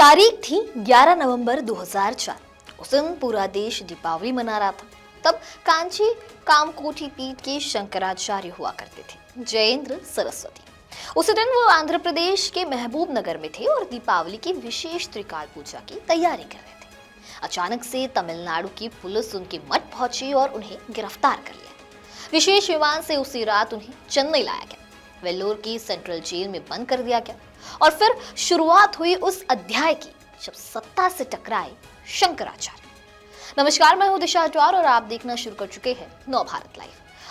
तारीख थी 11 नवंबर 2004। उस दिन पूरा देश दीपावली मना रहा था। तब कांची कामकोठी पीठ के शंकराचार्य हुआ करते थे, जयेंद्र सरस्वती। उसी दिन वो आंध्र प्रदेश के महबूब नगर में थे और दीपावली की विशेष त्रिकाल पूजा की तैयारी कर रहे थे। अचानक से तमिलनाडु की पुलिस उनके मठ पहुंची और उन्हें गिरफ्तार कर लिया। विशेष विमान से उसी रात उन्हें चेन्नई लाया गया, वेल्लोर की सेंट्रल जेल में बंद कर दिया गया और फिर शुरुआत हुई उस अध्याय की जब सत्ता से टकराए शंकराचार्य। नमस्कार, मैं हूं दिशा अटवार और आप देखना शुरू कर चुके हैं नव भारत लाइव।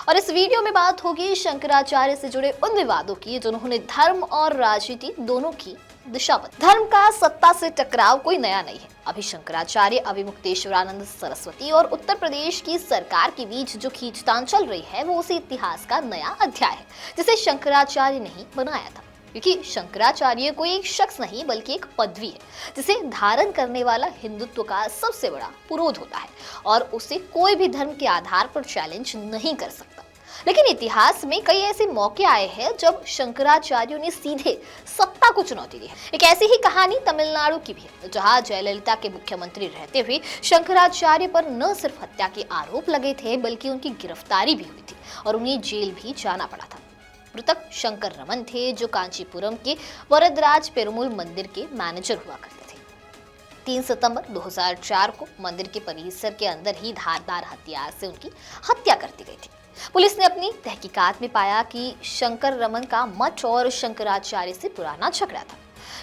और इस वीडियो में बात होगी शंकराचार्य से जुड़े उन विवादों की जिन्होंने धर्म और राजनीति दोनों की दिशा बदली। धर्म का सत्ता से टकराव कोई नया नहीं है। अभी शंकराचार्य, अभिमुक्तेश्वरानंद सरस्वती और उत्तर प्रदेश की सरकार के बीच जो खींचतान चल रही है वो उसी इतिहास का नया अध्याय है जिसे शंकराचार्य ने ही बनाया था। क्योंकि शंकराचार्य कोई एक शख्स नहीं बल्कि एक पदवी है जिसे धारण करने वाला हिंदुत्व का सबसे बड़ा पुरोध होता है और उसे कोई भी धर्म के आधार पर चैलेंज नहीं कर सकता। लेकिन इतिहास में कई ऐसे मौके आए हैं जब शंकराचार्यों ने सीधे सत्ता को चुनौती दी है। एक ऐसी ही कहानी तमिलनाडु की भी है, जहां जयललिता के मुख्यमंत्री रहते हुए शंकराचार्य पर न सिर्फ हत्या के आरोप लगे थे बल्कि उनकी गिरफ्तारी भी हुई थी और उन्हें जेल भी जाना पड़ा था। मृतक शंकर रमन थे जो कांचीपुरम के वरदराज पेरुमल मंदिर के मैनेजर हुआ करते थे। 3 सितंबर 2004 को मंदिर के परिसर के अंदर ही धारदार हथियार से उनकी हत्या कर दी गई थी। पुलिस ने अपनी तहकीकात में पाया कि शंकर रमन का मठ और शंकराचार्य से पुराना झगड़ा था।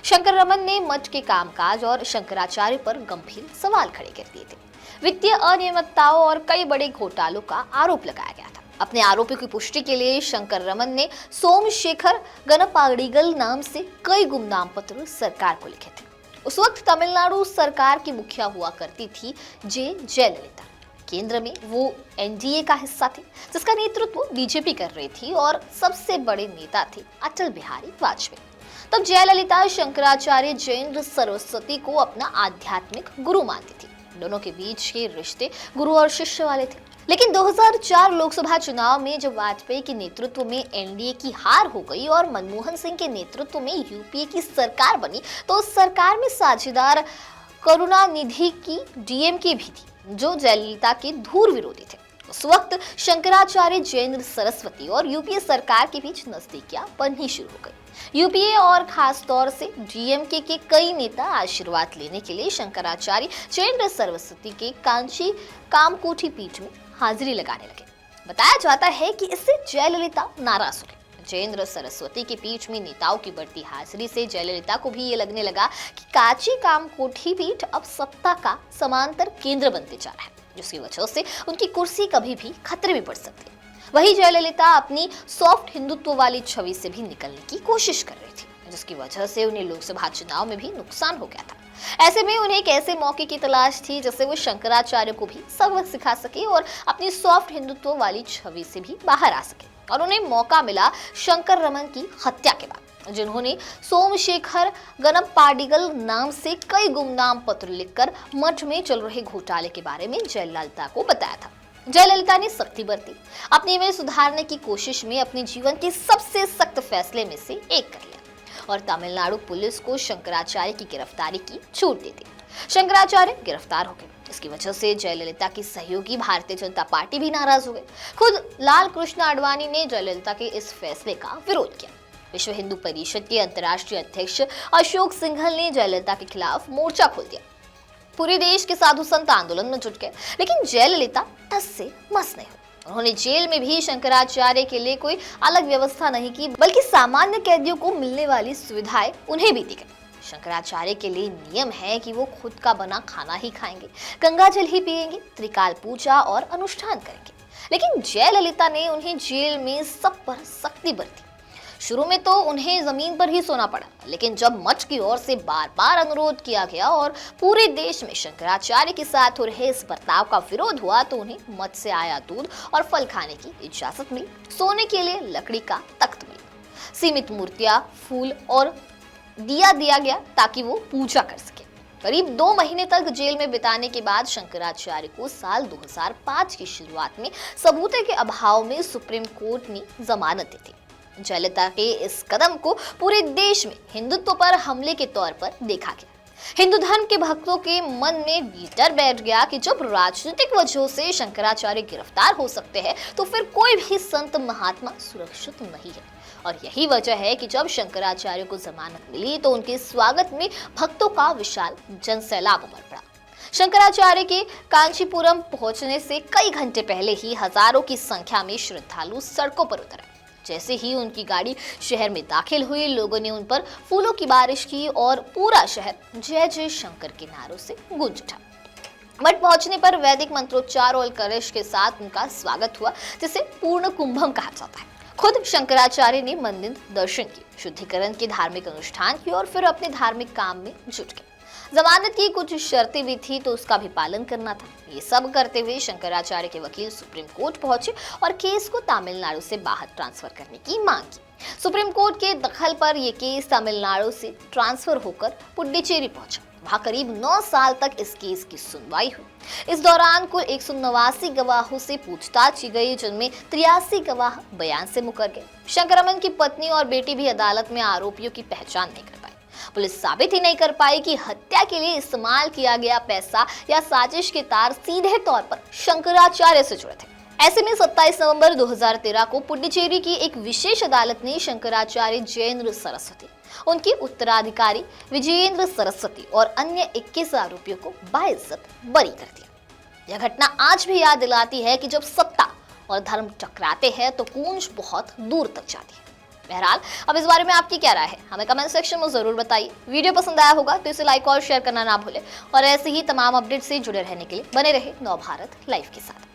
शंकर रमन ने मठ के कामकाज और शंकराचार्य पर गंभीर सवाल खड़े कर दिए थे। वित्तीय अनियमितताओं और कई बड़े घोटालों का आरोप लगाया गया था। अपने आरोपों की पुष्टि के लिए शंकर रमन ने सोमशेखर गणपाडिगल नाम से कई गुमनाम पत्र सरकार को लिखे थे। उस वक्त तमिलनाडु सरकार की मुखिया हुआ करती थी जयललिता। केंद्र में वो एनडीए का हिस्सा थी जिसका नेतृत्व बीजेपी कर रही थी और सबसे बड़े नेता थे अटल बिहारी वाजपेयी। तब जयललिता शंकराचार्य जयेंद्र सरस्वती को अपना आध्यात्मिक गुरु मानती थी। दोनों के बीच के रिश्ते गुरु और शिष्य वाले थे। लेकिन 2004 लोकसभा चुनाव में जब वाजपेयी के नेतृत्व में एनडीए की हार हो गई और मनमोहन सिंह के नेतृत्व में यूपीए की सरकार बनी तो उस सरकार में साझेदार करुणानिधि की डीएमके भी थी जो जयललिता के धूर विरोधी थे। उस वक्त शंकराचार्य जयेंद्र सरस्वती और यूपीए सरकार के बीच नजदीकियां बननी शुरू हो गई। यूपीए और खास तौर से डीएमके के कई नेता आशीर्वाद लेने के लिए शंकराचार्य जयेंद्र सरस्वती के कांची कामकोठी पीठ में हाजिरी लगाने लगे। बताया जाता है कि इससे जयललिता नाराज हो गई। जयेंद्र सरस्वती के पीठ में नेताओं की बढ़ती हाजिरी से जयललिता को भी ये लगने लगा कि कांची कामकोठी पीठ अब सत्ता का समांतर केंद्र बनते जा रहा है, जिसकी वजह से उनकी कुर्सी कभी भी खतरे में पड़ सकती है। वही जयललिता अपनी सॉफ्ट हिंदुत्व वाली छवि से भी निकलने की कोशिश कर रही थी, जिसकी वजह से उन्हें लोकसभा चुनाव में भी नुकसान हो गया था। ऐसे में उन्हें एक ऐसे मौके की तलाश थी जिससे वो शंकराचार्य को भी सबक सिखा सके और अपनी सॉफ्ट हिंदुत्व वाली छवि से भी बाहर आ सके। और उन्हें मौका मिला शंकर रमन की हत्या के बाद, जिन्होंने सोमशेखर गणपाडिगल नाम से कई गुमनाम पत्र लिखकर मठ में चल रहे घोटाले के बारे में जयललिता को बताया था। जयललिता ने सख्ती बरती, अपनी इमेज सुधारने की कोशिश में अपने जीवन के सबसे सख्त फैसले में से एक कर लिया और तमिलनाडु पुलिस को शंकराचार्य की गिरफ्तारी की छूट दे दी। शंकराचार्य गिरफ्तार हो गए। इसकी वजह से जयललिता की सहयोगी भारतीय जनता पार्टी भी नाराज हो गए। खुद लाल कृष्ण आडवाणी ने जयललिता के इस फैसले का विरोध किया। विश्व हिंदू परिषद के अंतर्राष्ट्रीय अध्यक्ष अशोक सिंघल ने जयललिता के खिलाफ मोर्चा खोल दिया। पूरे देश के साधु संत आंदोलन में जुट गए, लेकिन जयललिता टस से मस नहीं हुई। उन्होंने जेल में भी शंकराचार्य के लिए कोई अलग व्यवस्था नहीं की, बल्कि सामान्य कैदियों को मिलने वाली सुविधाएं उन्हें भी दी गई। शंकराचार्य के लिए नियम है कि वो खुद का बना खाना ही खाएंगे, गंगा जल ही पिएंगे, त्रिकाल पूजा और अनुष्ठान करेंगे। लेकिन जयललिता ने उन्हें जेल में सब पर सख्ती बरती। शुरू में तो उन्हें जमीन पर ही सोना पड़ा, लेकिन जब मठ की ओर से बार बार अनुरोध किया गया और पूरे देश में शंकराचार्य के साथ हो रहे इस बर्ताव का विरोध हुआ तो उन्हें मठ से आया दूध और फल खाने की इजाजत मिली। सोने के लिए लकड़ी का तख्त मिला, सीमित मूर्तियां, फूल और दिया गया ताकि वो पूजा कर सके। करीब 2 महीने तक जेल में बिताने के बाद शंकराचार्य को साल 2005 की शुरुआत में सबूतों के अभाव में सुप्रीम कोर्ट ने जमानत दी थी। जयललिता के इस कदम को पूरे देश में हिंदुत्व पर हमले के तौर पर देखा गया। हिंदू धर्म के भक्तों के मन में भी डर बैठ गया कि जब राजनीतिक वजहों से शंकराचार्य गिरफ्तार हो सकते हैं तो फिर कोई भी संत महात्मा सुरक्षित नहीं है। और यही वजह है कि जब शंकराचार्य को जमानत मिली तो उनके स्वागत में भक्तों का विशाल जनसैलाब उमड़ पड़ा। शंकराचार्य के कांचीपुरम पहुंचने से कई घंटे पहले ही हजारों की संख्या में श्रद्धालु सड़कों पर उतरे। जैसे ही उनकी गाड़ी शहर में दाखिल हुई, लोगों ने उन पर फूलों की बारिश की और पूरा शहर जय जय शंकर के नारों से गूंज उठा। मठ पहुंचने पर वैदिक मंत्रोच्चार और कलश के साथ उनका स्वागत हुआ, जिसे पूर्ण कुंभम कहा जाता है। खुद शंकराचार्य ने मंदिर दर्शन किए, शुद्धिकरण के धार्मिक अनुष्ठान किए और फिर अपने धार्मिक काम में जुट गए। जमानत की कुछ शर्तें भी थी तो उसका भी पालन करना था। ये सब करते हुए शंकराचार्य के वकील सुप्रीम कोर्ट पहुंचे और केस को तमिलनाडु से बाहर ट्रांसफर करने की मांग की। सुप्रीम कोर्ट के दखल पर यह केस तमिलनाडु से ट्रांसफर होकर पुडुचेरी पहुंचा। वहां करीब 9 साल तक इस केस की सुनवाई हुई। इस दौरान कुल 189 गवाहों से पूछताछ की गई, जिनमें 83 गवाह बयान से मुकर गए। शंकरमन की पत्नी और बेटी भी अदालत में आरोपियों की पहचान नहीं कर पाई। पुलिस साबित ही नहीं कर पाई कि हत्या के लिए इस्तेमाल किया गया पैसा या साजिश के तार सीधे तौर पर शंकराचार्य से जुड़े थे। ऐसे में 27 नवंबर 2013 को पुडुचेरी की एक विशेष अदालत ने शंकराचार्य जयेंद्र सरस्वती, उनके उत्तराधिकारी विजयेंद्र सरस्वती और अन्य 21 आरोपियों को बाइज्जत बरी कर दिया। यह घटना आज भी याद दिलाती है कि जब सत्ता और धर्म टकराते हैं तो गूंज बहुत दूर तक जाती है। बहरहाल, अब इस बारे में आपकी क्या राय है, हमें कमेंट सेक्शन में जरूर बताइए। वीडियो पसंद आया होगा तो इसे लाइक और शेयर करना ना भूलें और ऐसे ही तमाम अपडेट से जुड़े रहने के लिए बने रहे नव भारत लाइव के साथ।